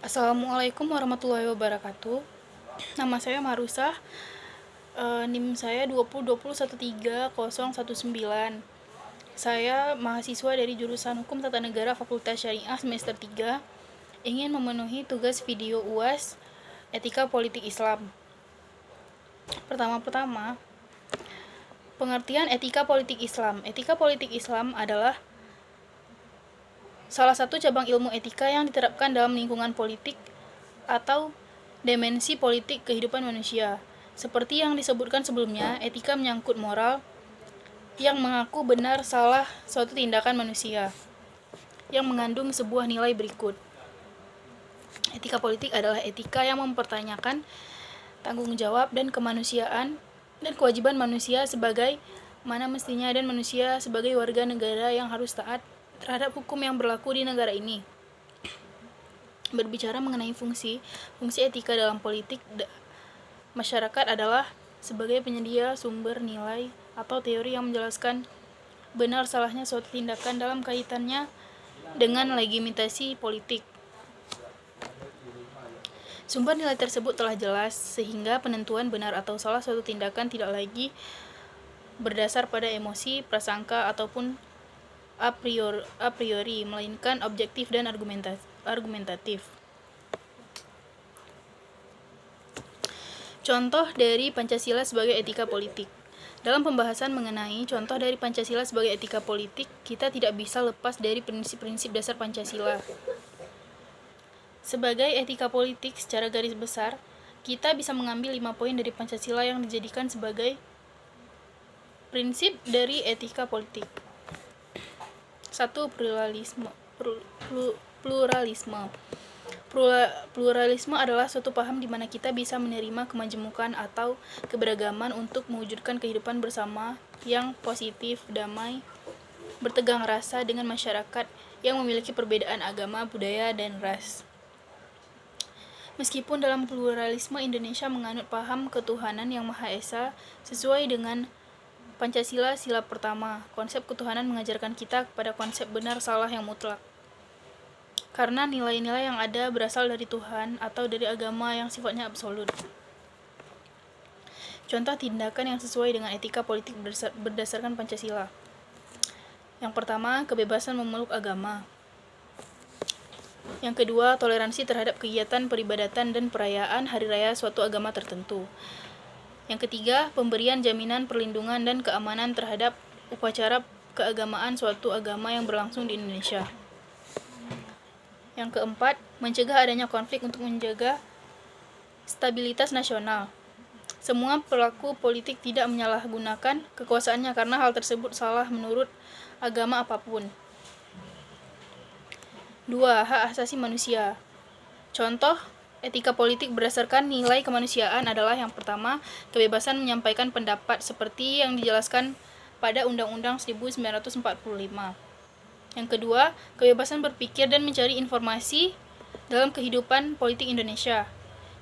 Assalamualaikum warahmatullahi wabarakatuh. Nama saya Marusah. NIM saya 2020131019. Saya mahasiswa dari jurusan Hukum Tata Negara Fakultas Syariah semester 3, ingin memenuhi tugas video UAS Etika Politik Islam. Pertama-tama, pengertian etika politik Islam. Etika politik Islam adalah salah satu cabang ilmu etika yang diterapkan dalam lingkungan politik atau dimensi politik kehidupan manusia. Seperti yang disebutkan sebelumnya, etika menyangkut moral yang mengaku benar salah suatu tindakan manusia yang mengandung sebuah nilai berikut. Etika politik adalah etika yang mempertanyakan tanggung jawab dan kemanusiaan dan kewajiban manusia sebagai mana mestinya dan manusia sebagai warga negara yang harus taat terhadap hukum yang berlaku di negara ini. Berbicara mengenai fungsi etika dalam politik masyarakat adalah sebagai penyedia sumber nilai atau teori yang menjelaskan benar salahnya suatu tindakan dalam kaitannya dengan legitimasi politik. Sumber nilai tersebut telah jelas sehingga penentuan benar atau salah suatu tindakan tidak lagi berdasar pada emosi, prasangka, ataupun a priori, melainkan objektif dan argumentatif. Contoh dari Pancasila sebagai etika politik. Dalam pembahasan mengenai contoh dari Pancasila sebagai etika politik, kita tidak bisa lepas dari prinsip-prinsip dasar Pancasila. Sebagai etika politik secara garis besar, kita bisa mengambil 5 poin dari Pancasila yang dijadikan sebagai prinsip dari etika politik. 1. Pluralisme adalah suatu paham di mana kita bisa menerima kemajemukan atau keberagaman untuk mewujudkan kehidupan bersama yang positif, damai, bertegang rasa dengan masyarakat yang memiliki perbedaan agama, budaya, dan ras. Meskipun dalam pluralisme Indonesia menganut paham ketuhanan yang Maha Esa sesuai dengan Pancasila sila pertama, konsep ketuhanan mengajarkan kita kepada konsep benar salah yang mutlak. Karena nilai-nilai yang ada berasal dari Tuhan atau dari agama yang sifatnya absolut. Contoh tindakan yang sesuai dengan etika politik berdasarkan Pancasila. Yang pertama, kebebasan memeluk agama. Yang kedua, toleransi terhadap kegiatan peribadatan dan perayaan hari raya suatu agama tertentu. Yang ketiga, pemberian jaminan perlindungan dan keamanan terhadap upacara keagamaan suatu agama yang berlangsung di Indonesia. Yang keempat, mencegah adanya konflik untuk menjaga stabilitas nasional. Semua pelaku politik tidak menyalahgunakan kekuasaannya karena hal tersebut salah menurut agama apapun. 2. Hak asasi manusia. Contoh etika politik berdasarkan nilai kemanusiaan adalah yang pertama, kebebasan menyampaikan pendapat seperti yang dijelaskan pada Undang-Undang 1945. Yang kedua, kebebasan berpikir dan mencari informasi dalam kehidupan politik Indonesia.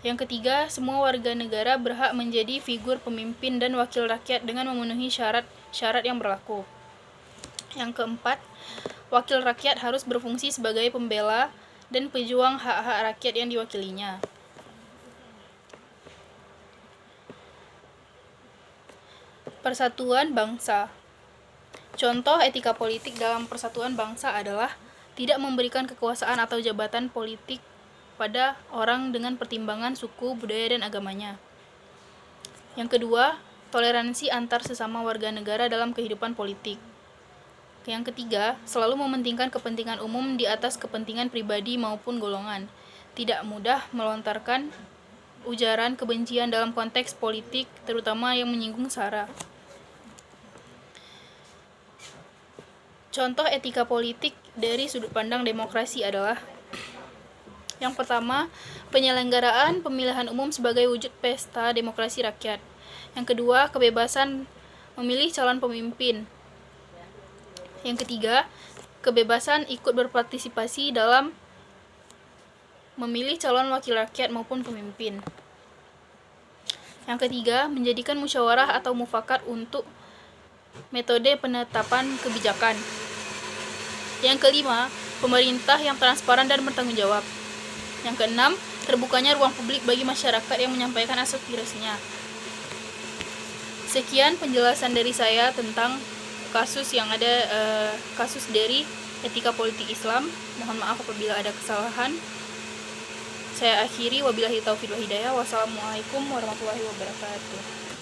Yang ketiga, semua warga negara berhak menjadi figur pemimpin dan wakil rakyat dengan memenuhi syarat-syarat yang berlaku. Yang keempat, wakil rakyat harus berfungsi sebagai pembela dan pejuang hak-hak rakyat yang diwakilinya. Persatuan bangsa. Contoh etika politik dalam persatuan bangsa adalah tidak memberikan kekuasaan atau jabatan politik pada orang dengan pertimbangan suku, budaya, dan agamanya. Yang kedua, toleransi antar sesama warga negara dalam kehidupan politik. Yang ketiga, selalu mementingkan kepentingan umum di atas kepentingan pribadi maupun golongan. Tidak mudah melontarkan ujaran kebencian dalam konteks politik, terutama yang menyinggung SARA. Contoh etika politik dari sudut pandang demokrasi adalah yang pertama, penyelenggaraan pemilihan umum sebagai wujud pesta demokrasi rakyat. Yang kedua, kebebasan memilih calon pemimpin. Yang ketiga, kebebasan ikut berpartisipasi dalam memilih calon wakil rakyat maupun pemimpin. Yang ketiga, menjadikan musyawarah atau mufakat untuk metode penetapan kebijakan. Yang kelima, pemerintah yang transparan dan bertanggung jawab. Yang keenam, terbukanya ruang publik bagi masyarakat yang menyampaikan aspirasinya. Sekian penjelasan dari saya tentang kasus yang ada kasus dari etika politik Islam. Mohon maaf apabila ada kesalahan. Saya akhiri, wabillahi taufiq wal hidayah. Wassalamualaikum warahmatullahi wabarakatuh.